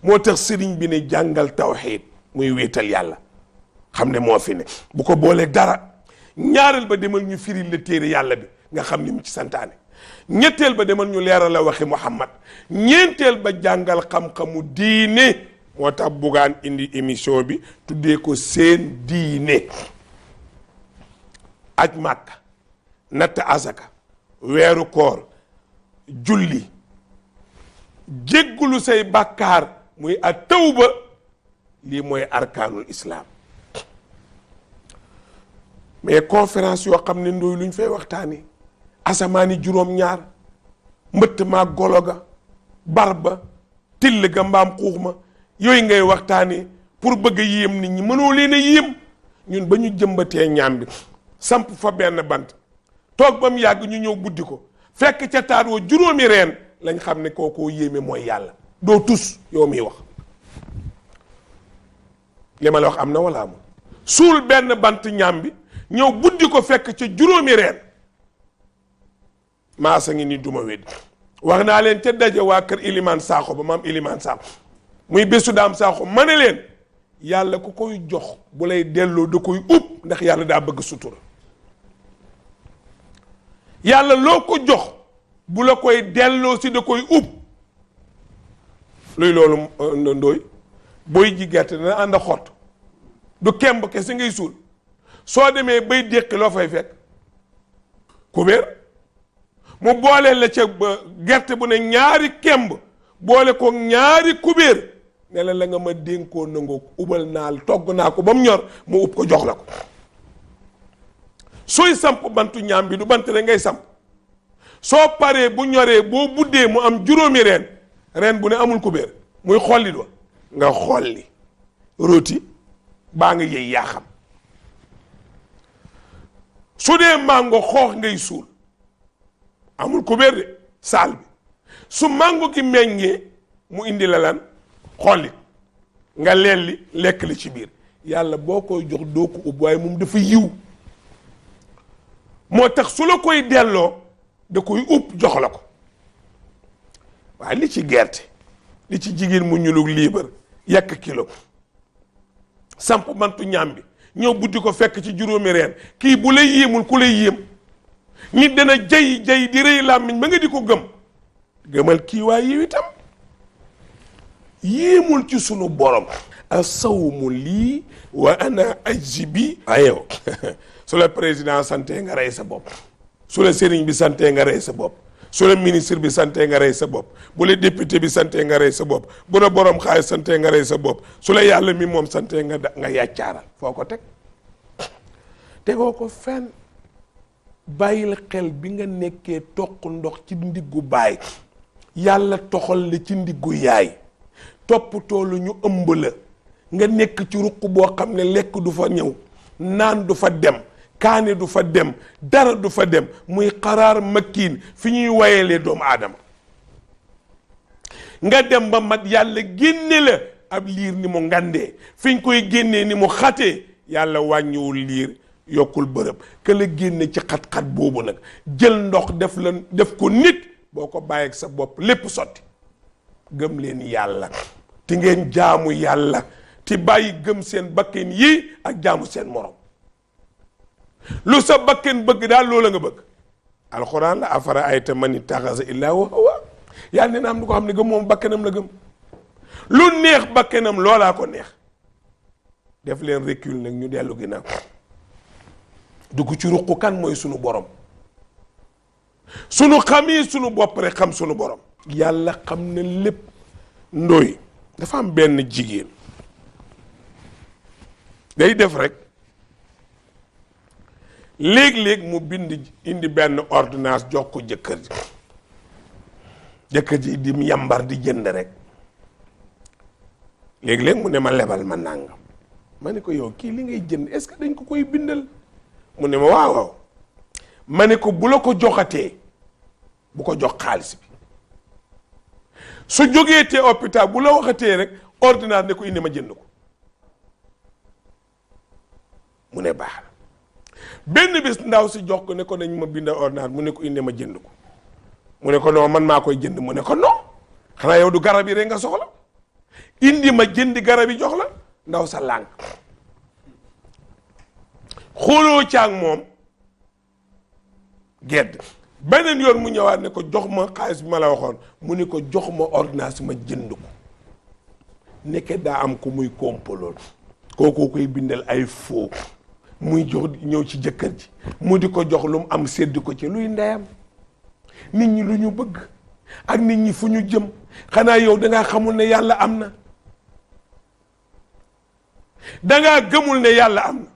moo tax sëriñ bi ne jàngal tawxiid muy wéetal yàlla xam ne moo fi ne bu ko boolee dara. ñaareel ba demal ñu firil la téere yàlla bi nga xam ni mu ci santaane ñetteel ba demal ñu leeral la waxi Muhammad ñeenteel ba jàngal xam-xamu diine moo tax bugaan indi émission bi tuddee ko seen diine aj màkka natt asaka weeru koor julli jéggulu say bàkkaar muy at tawba lii mooy arkaanul islaam mais conférence yoo xam ne ndooy luñ fay waxtaani asamaani juróom-ñaar mbëtt maa golo ga bar ba till ga mbaam xuux ma yooyu ngay waxtaani pour bëgg a yéem nit ñi mënoo leen a yéem ñun ba ñu jëmbatee ñaam bi samp fa benn bant toog ba mu yàgg ñu ñëw buddi ko fekk ca taat wa juróomi reen lañ xam ne kookoo yéeme mooy yàlla doo tus yow miy wax li ma la wax am na wala amul suul benn bant ñaam bi ñëw buddi ko fekk ca juróomi reen maasa ngi ni duma wéd wax naa leen ca daje waa kër Ilimaan Saaxo ba maam Ilimaan Saaxo muy bésu daam Saaxo ma ne leen yàlla ku koy jox bu lay delloo da koy ub ndax yàlla daa bëgg sutura yàlla loo ko jox bu la koy delloo si da koy ub luy loolu ndooy booy ji gerte dana ànd a xott du kemb kese ngay suul soo demee bay déqi loo fay fekk kubéer mu boole la ca gerte bu ne ñaari kemb boole ko ñaari kubéer ne la nga ma dénkoo nangoo ubal naa togg naa ko ba mu ñor mu ub ko jox la ko sooy samp bantu ñaam bi du bant rek ngay samp soo paree bu ñoree boo buddee mu am juróomi reen bu ne amul kubéer muy xolli do nga xolli roti baa nga yëy yaa xam su dee mango xoox ngay suul amul kubéer de saal bi su mango gi meññee mu indi la lan xolli nga lelli lekk li ci biir yàlla boo koy jox doo ko ub waaye moom dafa yiw moo tax su la koy delloo da koy ub jox la ko waaye li ci gerte li ci jigéen mu ñulug liibar yàq kilo samp bantu ñaam bi ñëw buddi ko fekk ci juróomi reen kii bu lay yéemul ku lay yéem nit dana jay di rëy làmmiñ ba nga di ko gëmal kii waaye yow itam yéemul ci sunu borom asawmu lii wa ana ajzi bi ayow su la président sante nga rey sa bopp su la sëriñ bi sante nga rey sa bopp su la ministre bi sante nga rey sa bopp bu la député bi sante nga rey sa bopp bu la borom xaalis sante nga rey sa bopp su la yàlla mi moom sante nga yàccaaral foo ko teg tegoo ko fenn bàyyil xel bi nga nekkee toq ndox ci ndiggu baay yàlla toxal la ci ndiggu yaay toppatoo lu ñu ëmb la nga nekk ci ruq boo xam ne lekk du fa ñëw naan du fa dem kaane du fa dem dara du fa dem muy xaraar makkiin fi ñuy wayelee doomu aadama nga dem ba mat yàlla génne la ab liir ni mu ngandee fi ñu koy génnee ni mu xatee yàlla wàññiwul liir yokkul bërëb ka la génne ci xat-xat boobu nag jël ndox def ko nit boo ko bàyyeeg sa bopp lépp sotti gëm leen yàlla te ngeen jaamu yàlla te bàyyi gëm seen bakken yii ak jaamu seen morom lu sa bakken bëgg daal loola nga bëgg alxuraan la afara ayta man ittaxasa illaa wa hawa yàlla nee na am na ko xam ne gëm moom bakkenam la gëm lu neex bakkenam loolaa ko neex def leen recul nag ñu dellu ginnaaw dugg ci ruq kan mooy sunu borom sunu xamee sunu bopp rek xam sunu borom yàlla xam na lépp ndooy dafa am benn jigéen day def rek léeg-léeg mu bind indi benn ordonnance jox ko jëkkër ji di yambar di jënd rek léeg-léeg mu ne ma lebal ma nàngam ma ne ko yow kii li ngay jënd est-ce que dañ ko koy bindal mu ne ma waaw ma ne ko bu la ko joxatee bu ko jox xaalis bi su jógee te hôpital bu la waxatee rek ordonnance ne ko indi ma jënd ko mu ne baax na benn bis ndaw si jox ko ne ko nañ ma bind ordonnance mu ne ko indi ma jënd ko mu ne ko non man maa koy jënd mu ne ko non xanaa yow du garab yi rek nga soxla indi ma jëndi garab yi jox la ndaw sa lànk xooloo caag moom gedd beneen yoon mu ñëwaat ne ko jox ma xaalis bi ma la waxoon mu ni ko jox ma ordonnance ma jënd ko nekke daa am ko muy kompalool kooku koy bindal ay faux muy jox ñëw ci jëkkër ji mu di ko jox lu mu am sédd ko ci luy ndeyam nit ñi lu ñu bëgg ak nit ñi fu ñu jëm xanaa yow dangaa xamul ne yàlla am na dangaa gëmul ne yàlla am na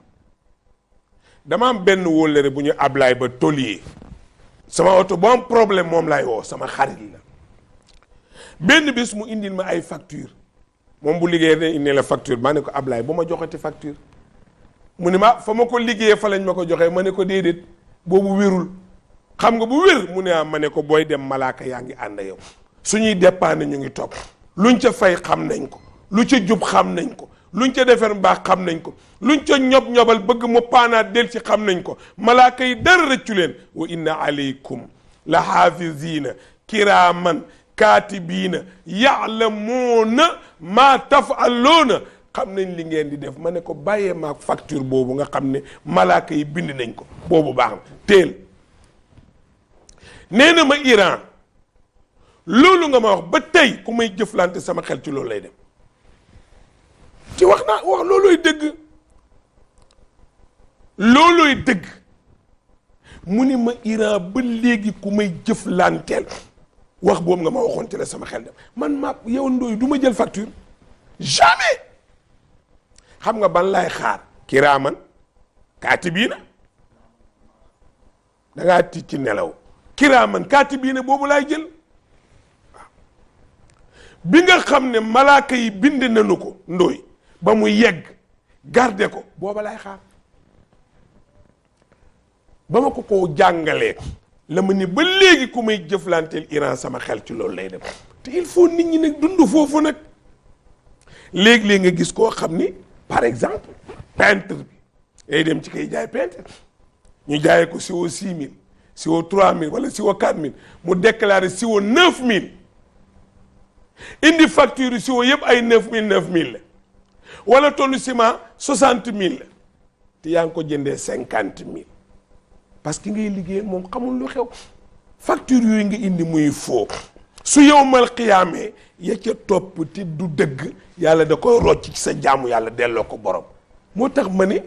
dama am benn wóllëre bu ñu Ablaay ba toliyee sama oto bu am problème moom laay woo sama xarit la benn bis mu indil ma ay facture moom bu liggéeyee ne indi la facture maa ne ko Ablaay bu ma joxati facture mu ne ma fa ma ko liggéeyee fa lañ ma ko joxee ma ne ko déedéet boobu wérul xam nga bu wér mu ne ma ne ko booy dem malaaka yaa ngi ànd yow suñuy dépanne ñu ngi topp luñ ca fay xam nañ ko lu ca jub xam nañ ko luñ ca defar mbaax xam nañ ko luñ ca ñobal bëgg mu paanaat del ci xam nañ ko malaaka yi dara rëccu leen wa inna aleykum la xaafizina kiraaman kaatibiina yaalamuuna maa tafaloona xam nañ li ngeen di def ma ne ko bàyyee maak facture boobu nga xam ne malaaka yi bind nañ ko boobu baax na teel nee na ma Iran loolu nga ma wax ba tey ku may jëflante sama xel ci loolu lay dem ci wax loolooy dëgg mu ni ma Iran ba léegi ku may jëflanteel wax boobu nga ma waxoon ci la sama xel dem man ma yow Ndoye du ma jël facture jamais xam nga ban laay xaar kiraaman kaatibiina dangaa tiit ci nelaw kiraaman kaatibiina boobu laay jël waaw bi nga xam ne malaaka yi bind nañu ko Ndoye ba mu yegg garde ko booba laay xaar ba ma ko jàngalee la ma ni ba léegi ku may jëflanteel Iran sama xel ci loolu lay dem te il faut nit ñi nag dund foofu nag léegi-léegi nga gis koo xam ni par exemple peintre bi day dem ci kay jaay peintre ñu jaayee ko siwo 6000 siwo 3000 wala siwo 4000 mu déclaré siwo 9000 indi facture siwo yëpp ay 9000 la wala tonne ciment 60000 la te yaa ngi ko jëndee 50000 parce que ngay liggéey moom xamul lu xew facture yooyu nga indi muy faux su yowmal xiyaamee ya ca topp te du dëgg yàlla da koy rocc ci sa jaamu yàlla delloo ko borom moo tax ma ni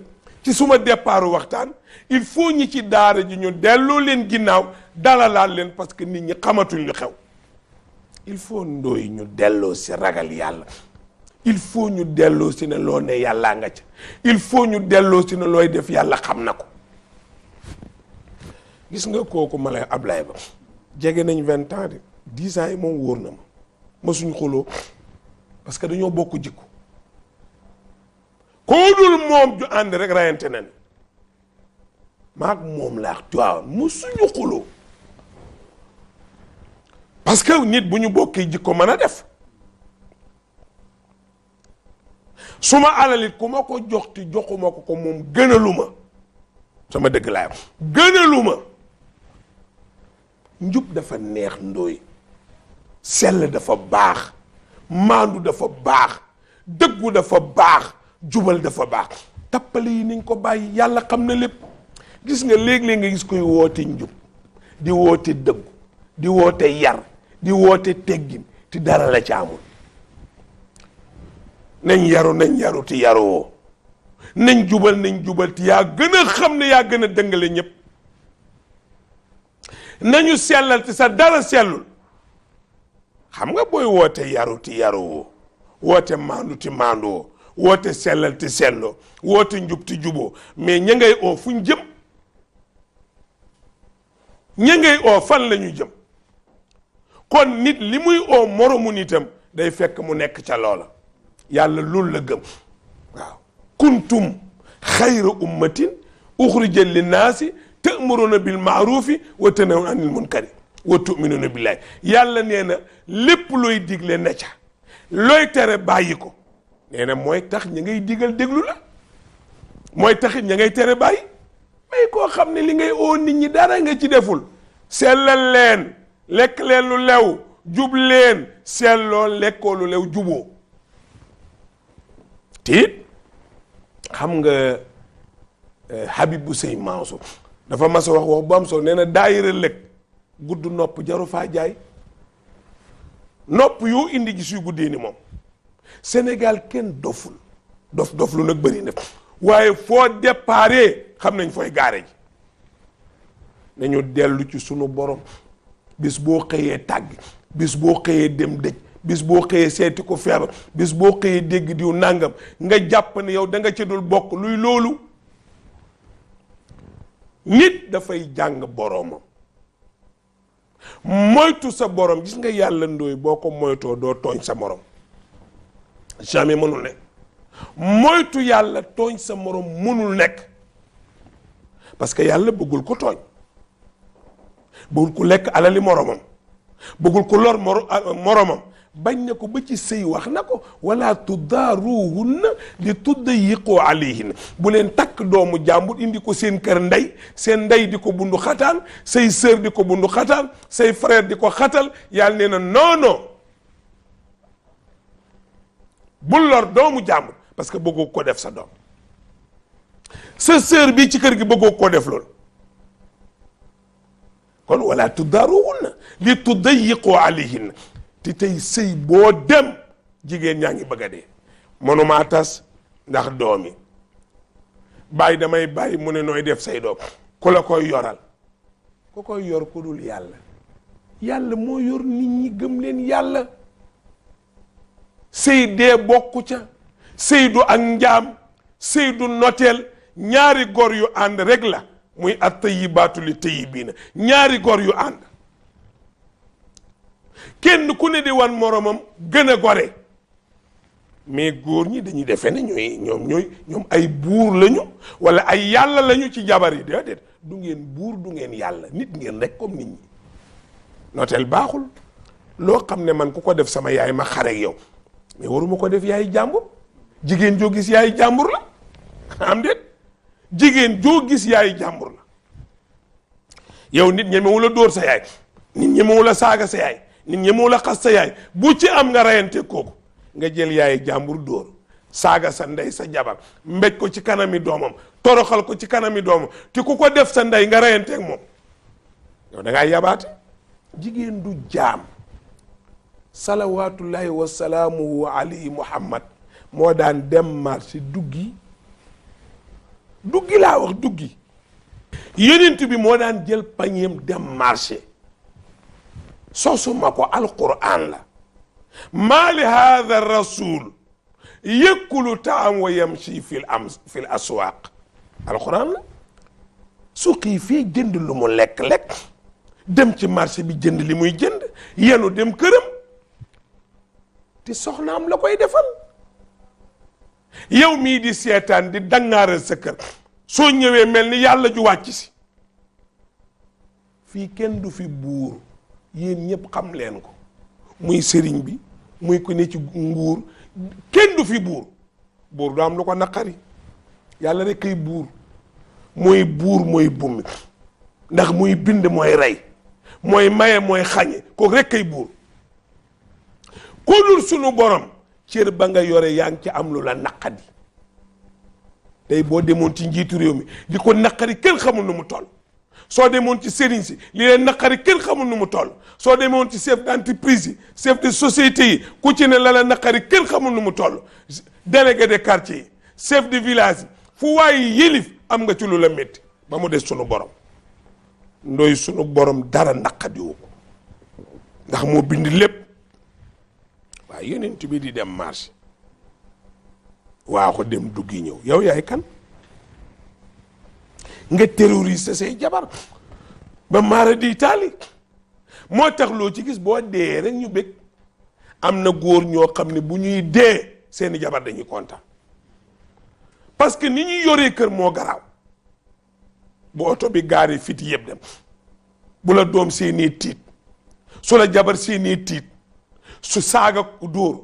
ci suma départu waxtaan il faut ñi ci daara ji ñu delloo leen ginnaaw dalalaal leen parce que nit ñi xamatuñ lu xew il faut Ndoye ñu delloo si ragal yàlla il faut ñu delloo si ne loo ne yàllaa nga ca il faut ñu delloo si ne looy def yàlla xam na ko gis nga kooku ma lay Ablaye ba jege nañ 20 ans de 10 ans yi moom wóor na ma suñ xuloo parce que dañoo bokk jikko koo dul moom ju ànd rek rayante nañ maag moom laax tuwaawan mu suñu xuloo parce que nit bu ñu bokkee jikko mën a def suma alalit ku ma ko jox ti joxuma ko moom gënaluma sama dëgg laay wax gënaluma njub dafa neex Ndoye sell dafa baax maandu dafa baax dëggu dafa baax jubal dafa baax tappale yi nañ ko bàyyi yàlla xam na lépp gis nga léeg-léeg nga gis koy woote njub di woote dëggu di woote yar di woote teggin ti dara la ci amul nañ yaru ti yaruwoo nañ jubal ti yaa gën a xam ne yaa gën a dëngale ñëpp nañu sellal ti sa dara sellul xam nga booy woote yaru ti yaruwoo woote maandu ti maanduwoo woote sellal ti selloo woote njub ti juboo mais ña ngay oo fuñ jëm ña ngay oo fan la ñu jëm kon nit li muy oo moromu nitam day fekk mu nekk ca loola yàlla loolu la gëm waaw kuntum xayra ummatin uxrijat linnaasi ta'muruna bil ma'rufi wa tanhawna anil munkari wa tu'minuna billahi yàlla nee na lépp looy digle ne ca looy tere bàyyi ko nee na mooy tax ña ngay digal déglu la mooy taxit ña ngay tere bàyyi may koo xam ne li ngay oo nit ñi dara nga ci deful sellal leen lekk leen lu lew jub leen selloo lekkoo lu lew juboo te xam nga Habib Sey Mansour dafa mas a wax bu am solo nee na daayira lëg gudd nopp jaru faa jaay nopp yoo indi gis yu guddee ni moom Sénégal kenn doful dof lu nag bëri na waaye foo déparé xam nañ fooy gaare ji nañu dellu ci sunu borom bis boo xëyee tàgg bis boo xëyee dem dëj bis boo xëyee seeti ko feebar bis boo xëyee dégg diw nàngam nga jàpp ne yow da nga ci dul bokk luy loolu nit dafay jàng boromam moytu sa borom gis nga yàlla ndooy boo ko moytoo doo tooñ sa morom jamais mënul nekk moytu yàlla tooñ sa morom mënul nekk parce que yàlla bëggul ko tooñ bëggul ko lekk alali moromam bëggul ko lor moromam bañ na ko ba ci sëy wax na ko wala tudaaruhunna li tudayyiqu alayhinna bu leen takk doomu jàmbur indi ko seen kër ndey seen ndey di ko bundu xataan say sœur di ko bundu xataan say frère di ko xatal yàlla nee na non bul lor doomu jàmbur parce que bëggoo ko def sa doom sa sœur bi ci kër gi bëggoo ko def loolu kon wala tudaaruhunna li tudayyiqu alayhinna te tey sëy boo dem jigéen ñaa ngi bëgg a dee mënumaa tas ndax doom yi bàyyi damay bàyyi mu ne nooy def say doom ku la koy yoral ku koy yor ku dul yàlla yàlla moo yor nit ñi gëm leen yàlla sëy dee bokku ca sëy du ak njaam sëy du noteel ñaari góor yu ànd rek la muy at tayyibaatu li tayyibiina ñaari góor yu ànd kenn ku ne di wan moromam gën a gore mais góor ñi dañuy defe ne ñoom ay buur lañu wala ay yàlla lañu ci jabar yi déedéet du ngeen buur du ngeen yàlla nit ngeen rek comme nit ñi noteel baaxul loo xam ne man ku ko def sama yaay ma xareeg yow mais waruma ko def yaay jàmbur jigéen joo gis yaay jàmbur la am déet jigéen joo gis yaay jàmbur la yow nit ñemewu la dóor sa yaay nit ñemewu la saaga sa yaay nit ñemewu la xas sa yaay bu ci am nga rayante kooku nga jël yaay jàmbur dóor saaga sa ndey sa jabar mbéj ko ci kanami doomam toroxal ko ci kanami doomam te ku ko def sa ndey nga rayanteeg moom yow da ngaa yabaate jigéen du jaam salawaatullahi wa salaamuhu alayhi muhammad moo daan dem marché duggi laa wax duggi yonent bi moo daan jël pañeem dem marché sosuma ko alquran la maa li haada rasul yëkkulu taam wa yamshi fil aswaaq alquran la su xiifee jënd lu mu lekk dem ci marché bi jënd li muy jënd yenu dem këram te soxnaam la koy defal yow mii di seetaan di dangaaral sa kër soo ñëwee mel ni yàlla ju wàcc si fii kenn du fi buur yéen ñëpp xam leen ko muy sëriñ bi muy ko ne ci nguur kenn du fi buur du am lu ko naqari yàlla rek kay buur mooy bummi ndax muy bind mooy rey mooy maye mooy xañe kooku rek kay buur ko dul sunu borom cër ba nga yore yaa ngi ci am lu la naqadi tey boo demoon ci njiitu réew mi li ko naqari kenn xamul nu mu toll soo demoon ci sëriñ si li leen naqari kenn xamul nu mu toll soo demoon ci chef d'entreprise yi chef de société yi ku ci ne la naqari kenn xamul nu mu toll délégué de quartier yi chef de village yi fu waaye yëlif am nga ci lu la métti ba mu des sunu borom ndoy sunu borom dara naqadiwu ko ndax moo bind lépp waaye yonent bi di dem marché waa ko dem duggi ñëw yow yaay kan nga terroriser say jabar ba maara di taali moo tax loo ci gis boo dee rek ñu bëgg am na góor ñoo xam ne bu ñuy dee seeni jabar dañuy kontaan parce que ni ñuy yoree kër moo garaaw bu oto bi gaari fit yëpp dem bu la doom seeni tiit su la jabar seeni tiit su saaga dóor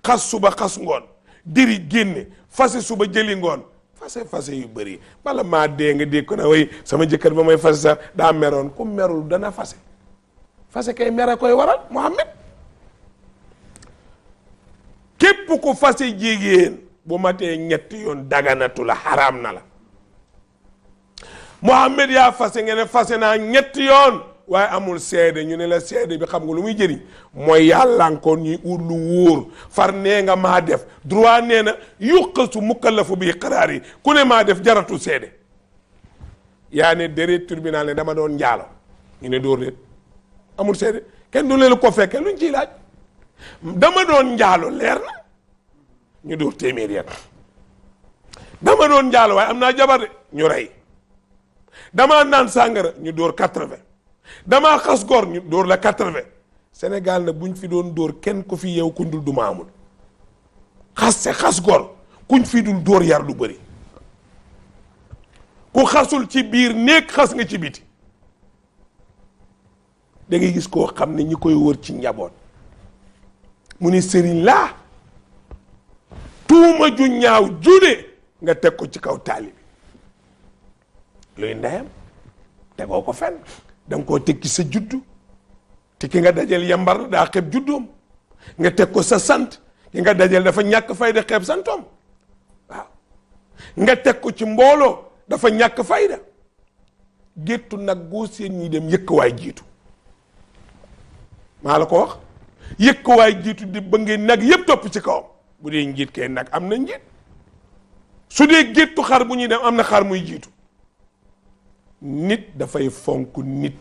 xas suba xas ngoon diri génne fase suba jëli ngoon fase yu bëri bala maa dee nga dégg ko na way sama jëkkër ba may fase sax daa meroon ku merul dana fase kay mere koy waral Muhammad képp ku fase jigéen bu matee ñetti yoon daganatu la xaraam na la. Muhammad yaa fase nga ne fase naa ñetti yoon waaye amul seede ñu ne la seede bi xam nga lu muy jëriñ mooy yàllankoon ñuy ut lu wóor far nee nga maa def droit nee na yuqasu mukallafu bi xaraar yi ku ne maa def jaratu seede. yaa ne déret tribunal ne dama doon njaalo ñu ne dóor leen amul seede kenn du leen ko fekkee luñ ciy laaj dama doon njaalo leer na ñu dóor téeméer yet dama doon njaalo waaye am naa jabar de ñu rey damaa naan sàngara ñu dóor 80 damaa xas góor ñu dóor la 80 Sénégal na buñ fi doon dóor kenn ku fi yeew kuñ dul du ma amul xas góor kuñ fi dul dóor yar du bëri ku xasul ci biir néeg xas nga ci biti da ngay gis koo xam ne ñi koy wër ci njaboot mu ni sëriñ laa tuuma ju ñaaw jude nga teg ko ci kaw taalibi luy ndeyam tegoo ko fenn da nga koo teg ci sa juddu te ki nga dajal yambar daa xeeb juddoom nga teg ko sa sant ki nga dajal dafa ñàkk fayda xeeb santoom waaw nga teg ko ci mbooloo dafa ñàkk fayda géttu nag goo seen ñi dem yëkk waay jiitu maa la ko wax yëkk waay jiitu di ba ngeen nag yëpp topp ci kawam bu dee njiit kay nag am na njiit su dee géttu xar bu ñuy dem am na xar muy jiitu nit dafay fonk nit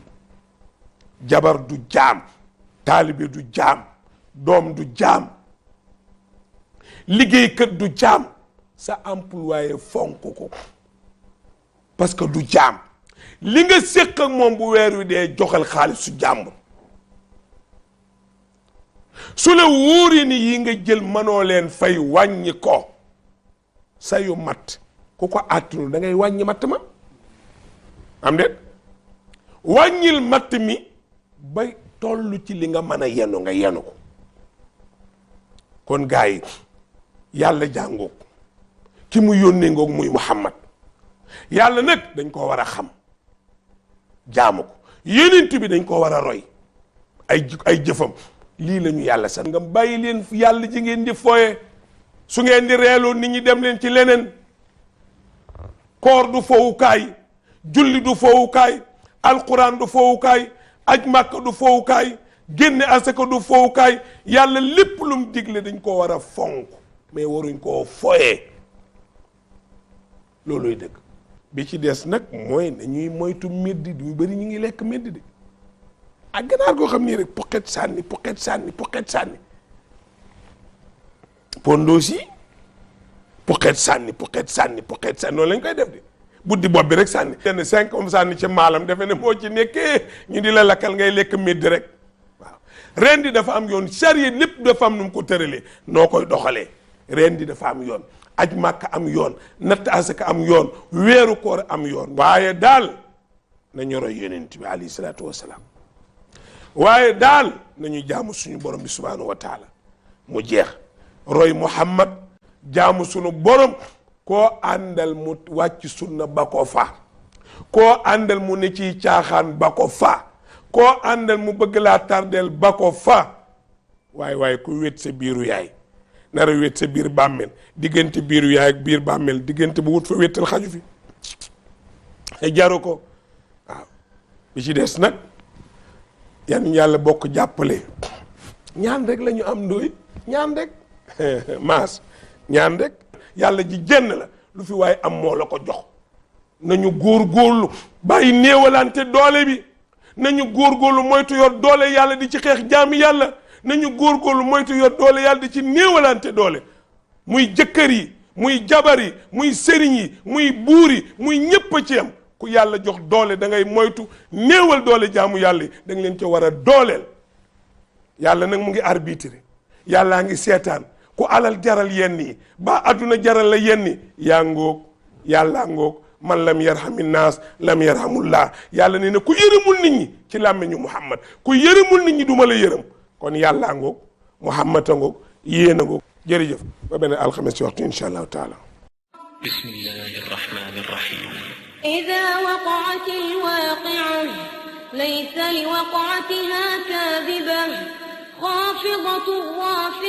jabar du jaam taalibe du jaam doom du jaam liggéeykat du jaam sa employé fonk ko parce que du jaam li nga séq ak moom bu weer wi dee joxal xaalis su jàmbur su la wóoree ni yi nga jël mënoo leen fay wàññi ko sayu matt ku ko àttanul da ngay wàññi matt ma am déet wàññil matt mi ba toll ci li nga mën a yenu nga yenu ko kon gars yi yàlla jàngoog ki mu yónnee ngoog muy Muhammad yàlla nag dañ koo war a xam jaamu ko yonent bi dañ koo war a roy ay jëfam lii la ñu yàlla sax nga bàyyi leen yàlla ji ngeen di fooye su ngeen di reeloo nit ñi dem leen ci leneen koor du fowukaay julli du fowukaay alquran du fowukaay aj màkka du fowukaay génne asaka du fowukaay yàlla lépp lu mu digle dañ ko war a fonk mais waruñ koo foyee looluy dëgg bi ci des nag mooy nañuy moytu meddi du bëri ñu ngi lekk meddi de ak ganaar goo xam nii rek poqet sànni pondoos yi poqet sànni noonu lañ koy def de buddi bopp bi rek sànni yenn 5 om sànni ci maalam defe ne moo ci nekkee ñu di la lakkal ngay lekk meddi rek waaw ren di dafa am yoon charia lépp dafa am nu mu ko tëralee noo koy doxalee ren di dafa am yoon aj màkk am yoon natt asaka am yoon weeru koor am yoon waaye daal nañu roy yonent bi alayhi salaatu wasalaam waaye daal nañu jaamu suñu borom bi subhanahu wa taala mu jeex roy Muhammad jaamu suñu borom koo àndal mu wàcc sunna ba ko fa koo àndal mu ne ciy caaxaan ba ko fa koo àndal mu bëgg laa tardeel ba ko fa waaye ku wét sa biiru yaay nar a wét sa biir bàmmeel diggante biiru yaay ak biir bàmmeel diggante bu wut fa wéttal xaju fi te jaru ko waaw bi ci des nag yan yàlla bokk jàppale ñaan rek la ñu am ndooy ñaan rek maas ñaan rek yàlla ji jenn la lu fi waaye am moo la ko jox nañu góorgóorlu bàyyi néewalante doole bi nañu góorgóorlu moytu yor doole yàlla di ci xeex jaami yàlla nañu góorgóorlu moytu yor doole yàlla di ci néewalante doole muy jëkkër yi muy jabar yi muy sëriñ yi muy buur yi muy ñépp a ci am ku yàlla jox doole da ngay moytu néewal doole jaamu yàlla yi da nga leen ca war a dooleel yàlla nag mu ngi arbitre yàllaa ngi seetaan ku alal jaral yenn yi ba adduna jaral la yenn yi yaa ngoog yàllaa ngoog man lam yarhamin naas lam yarhamullah yàlla nee na ku yërëmul nit ñi ci làmmiñu Muhammad ku yërëmul nit ñi duma la yërëm kon yàllaa ngoog Muhammad a ngoog yéen a ngoog jërëjëf ba beneen alxames ci waxtu insha allahu taala bismillahi rahmani rahim إذا وقعت الواقعة ليس لوقعتها كاذبة خافضة رافعة